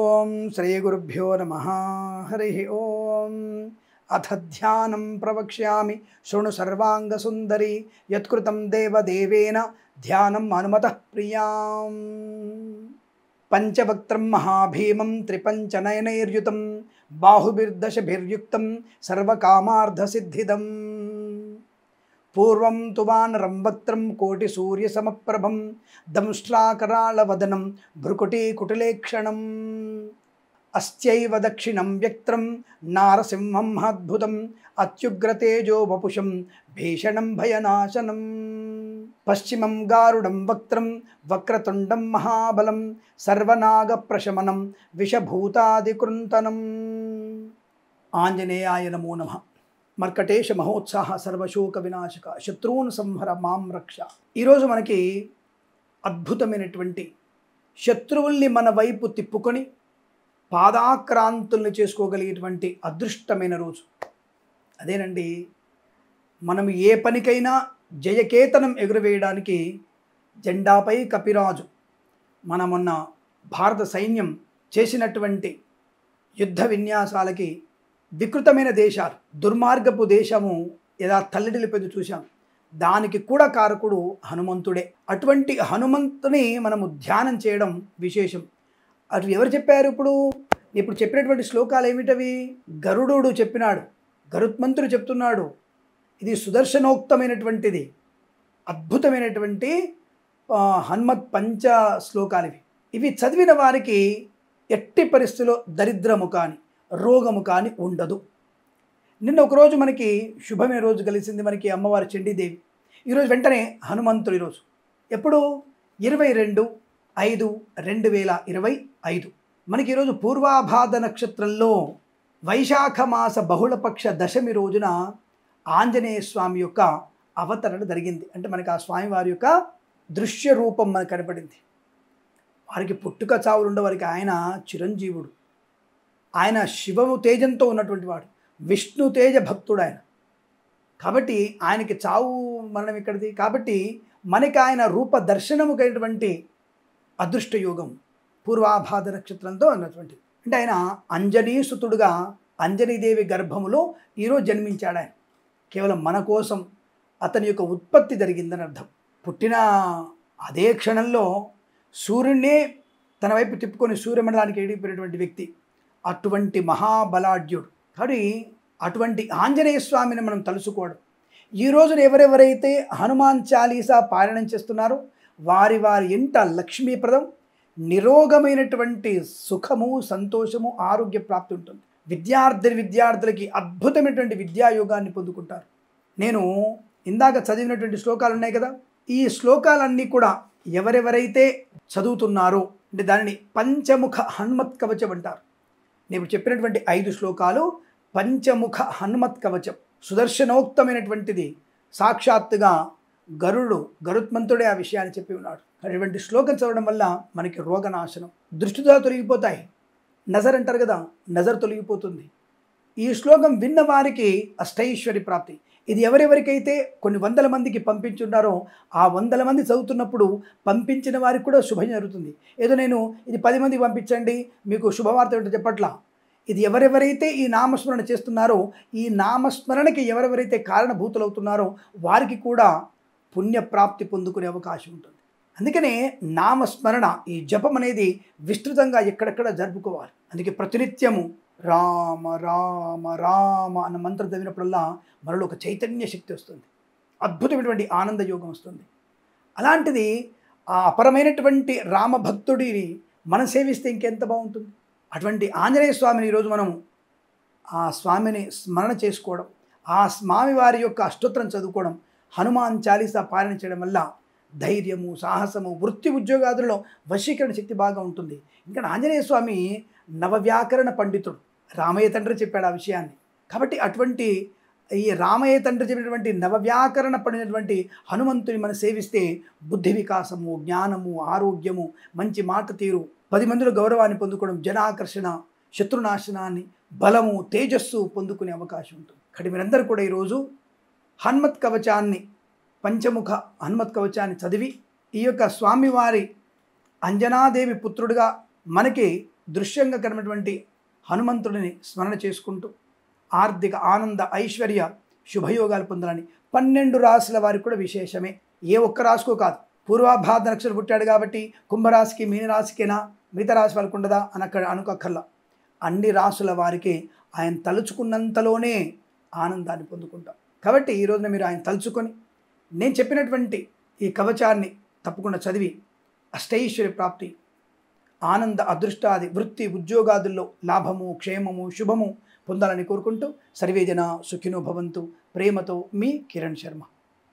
ఓం శ్రీ గురుభ్యో నమః. హరి ఓం. అథ ధ్యానం ప్రవక్ష్యామి శృణు సర్వాంగ సుందరి యత్కృతం దేవదేవేన ధ్యానం అనుమతః ప్రియాం. పంచవక్త్రం మహాభీమం త్రిపంచనయనైర్యుతం బాహుభిర్దశభిర్యుక్తం సర్వకామార్థసిద్ధిదం. పూర్వం తు వానరం వక్త్రం కోటి సూర్యసమప్రభం దంష్ట్రాకరాళవదనం భ్రుకుటీకుటిలేక్షణం. అస్యైవ దక్షిణం వ్యక్త్రం నారసింహం అద్భుతం అత్యుగ్రతేజో వపుషం భీషణం భయనాశనం. పశ్చిమం గారుడం వక్త్రం వక్రతుండం మహాబలం సర్వనాగప్రశమనం విషభూతాదికృంతనం. ఆంజనేయాయ నమో నమః. మర్కటేశ మహోత్సాహ సర్వశోక వినాశక శత్రూన్ సంహర మాం రక్ష. ఈరోజు మనకి అద్భుతమైనటువంటి శత్రువుల్ని మన వైపు తిప్పుకొని పాదాక్రాంతుల్ని చేసుకోగలిగేటువంటి అదృష్టమైన రోజు. అదేనండి, మనం ఏ పనికైనా జయకేతనం ఎగురవేయడానికి జెండాపై కపిరాజు మన మొన్న భారత సైన్యం చేసినటువంటి యుద్ధ విన్యాసాలకి వికృతమైన దేశాలు, దుర్మార్గపు దేశము ఎలా తల్లడిల్లిపోయింది చూశాం. దానికి కూడా కారకుడు హనుమంతుడే. అటువంటి హనుమంతుని మనము ధ్యానం చేయడం విశేషం. అటు ఎవరు చెప్పారు? ఇప్పుడు చెప్పినటువంటి శ్లోకాలు ఏమిటవి? గరుడు చెప్పినాడు, గరుత్మంతుడు చెప్తున్నాడు. ఇది సుదర్శనోక్తమైనటువంటిది, అద్భుతమైనటువంటి హనుమత్ పంచ శ్లోకాలు ఇవి. ఇవి చదివిన వారికి ఎట్టి పరిస్థితిలో దరిద్రము కానీ రోగము కానీ ఉండదు. నిన్న ఒకరోజు మనకి శుభమైన రోజు కలిసింది, మనకి అమ్మవారి చండీదేవి. ఈరోజు వెంటనే హనుమంతుడు. ఈరోజు ఎప్పుడు? 22/5/2025. మనకి ఈరోజు పూర్వాభాద నక్షత్రంలో వైశాఖ మాస బహుళపక్ష దశమి రోజున ఆంజనేయ స్వామి యొక్క అవతరణ జరిగింది. అంటే మనకి ఆ స్వామి వారి యొక్క దృశ్య రూపం మనకు కనపడింది. వారికి పుట్టుక చావులు ఉండే వారికి ఆయన చిరంజీవుడు. ఆయన శివము తేజంతో ఉన్నటువంటి వాడు, విష్ణు తేజ భక్తుడు ఆయన. కాబట్టి ఆయనకి చావు మరణం ఎక్కడిది? కాబట్టి మనకి ఆయన రూప దర్శనము కలిగినటువంటి అదృష్ట యోగం పూర్వాభాద నక్షత్రంతో ఉన్నటువంటి. అంటే ఆయన అంజనీసుతుడుగా అంజనీదేవి గర్భములో ఈరోజు జన్మించాడు. ఆయన కేవలం మన కోసం అతని యొక్క ఉత్పత్తి జరిగిందని అర్థం. పుట్టిన అదే క్షణంలో సూర్యున్నే తన వైపు తిప్పుకొని సూర్యమండలానికి ఎడిగిపోయినటువంటి వ్యక్తి, అటువంటి మహాబలాఢ్యుడు. కాబట్టి అటువంటి ఆంజనేయ స్వామిని మనం తలుసుకోవడం. ఈ రోజున ఎవరెవరైతే హనుమాన్ చాలీసా పారాయణం చేస్తున్నారో వారి ఇంట లక్ష్మీప్రదం, నిరోగమైనటువంటి సుఖము, సంతోషము, ఆరోగ్య ప్రాప్తి ఉంటుంది. విద్యార్థులకి అద్భుతమైనటువంటి విద్యాయోగాన్ని పొందుకుంటారు. నేను ఇందాక చదివినటువంటి శ్లోకాలు ఉన్నాయి కదా, ఈ శ్లోకాలన్నీ కూడా ఎవరెవరైతే చదువుతున్నారో అంటే దానిని పంచముఖ హనుమత్ కవచం అంటారు. నేను చెప్పినటువంటి 5 శ్లోకాలు పంచముఖ హనుమత్ కవచం, సుదర్శనోక్తమైనటువంటిది. సాక్షాత్తుగా గరుత్మంతుడే ఆ విషయాన్ని చెప్పి ఉన్నాడు. అటువంటి శ్లోకం చదవడం వల్ల మనకి రోగనాశనం, దృష్టితో తొలగిపోతాయి. నజర్ అంటారు కదా, నజర్ తొలగిపోతుంది. ఈ శ్లోకం విన్న వారికి అష్టైశ్వర్య ప్రాప్తి. ఇది ఎవరెవరికైతే కొన్ని వందల మందికి పంపించున్నారో ఆ 100 మంది చదువుతున్నప్పుడు పంపించిన వారికి కూడా శుభం జరుగుతుంది. ఏదో నేను ఇది 10 మందికి పంపించండి మీకు శుభవార్త ఏంటో చెప్పట్లా. ఇది ఎవరెవరైతే ఈ నామస్మరణ చేస్తున్నారో, ఈ నామస్మరణకి ఎవరెవరైతే కారణభూతులవుతున్నారో వారికి కూడా పుణ్యప్రాప్తి పొందుకునే అవకాశం ఉంటుంది. అందుకనే నామస్మరణ, ఈ జపం అనేది విస్తృతంగా ఎక్కడెక్కడ జరుపుకోవాలి. అందుకే ప్రతినిత్యము రామ రామ రామ అన్న మంత్రం చదివినప్పుడల్లా మనలో ఒక చైతన్య శక్తి వస్తుంది, అద్భుతమైనటువంటి ఆనంద యోగం వస్తుంది. అలాంటిది ఆ అపరమైనటువంటి రామభక్తుడిని మనం సేవిస్తే ఇంకెంత బాగుంటుంది. అటువంటి ఆంజనేయ స్వామిని ఈరోజు మనం ఆ స్వామిని స్మరణ చేసుకోవడం, ఆ స్వామి వారి యొక్క అష్టోత్తరం చదువుకోవడం, హనుమాన్ చాలీసా పాలన చేయడం వల్ల ధైర్యము, సాహసము, వృత్తి ఉద్యోగాదులలో వశీకరణ శక్తి బాగా ఉంటుంది. ఇంకా ఆంజనేయ స్వామి నవవ్యాకరణ పండితుడు. రామయ్య తండ్రి చెప్పాడు ఆ విషయాన్ని. కాబట్టి అటువంటి ఈ రామయ్య తండ్రి చెప్పినటువంటి నవవ్యాకరణ పడినటువంటి హనుమంతుని మనం సేవిస్తే బుద్ధి వికాసము, జ్ఞానము, ఆరోగ్యము, మంచి మాట తీరు, 10 మందిలో గౌరవాన్ని పొందుకోవడం, జనాకర్షణ, శత్రునాశనాన్ని, బలము, తేజస్సు పొందుకునే అవకాశం ఉంటుంది. కాబట్టి మీరందరూ కూడా ఈరోజు హనుమత్ కవచాన్ని, పంచముఖ హనుమత్ కవచాన్ని చదివి ఈ యొక్క స్వామివారి అంజనాదేవి పుత్రుడిగా మనకి దృశ్యంగా కనబడినటువంటి హనుమంతుడిని స్మరణ చేసుకుంటూ ఆర్థిక ఆనంద ఐశ్వర్య శుభయోగాలు పొందాలని 12 రాశుల వారికి కూడా విశేషమే. ఏ ఒక్క రాశికో కాదు. పూర్వాభాద్ర నక్షత్రం పుట్టాడు కాబట్టి కుంభరాశికి మీనరాశికేనా మిగతా రాశి వాళ్ళకు ఉండదా అనుకోక్కర్లా. అన్ని రాశుల వారికి ఆయన తలుచుకున్నంతలోనే ఆనందాన్ని పొందుకుంటాం. కాబట్టి ఈ రోజున మీరు ఆయన తలుచుకొని నేను చెప్పినటువంటి ఈ కవచాన్ని తప్పకుండా చదివి అష్టైశ్వర్య ప్రాప్తి, ఆనంద అదృష్టాది వృత్తి ఉద్యోగాదుల్లో లాభము క్షేమము శుభము పొందాలని కోరుకుంటూ సర్వేజన సుఖినో భవంతు. ప్రేమతో మీ కిరణ్ శర్మ.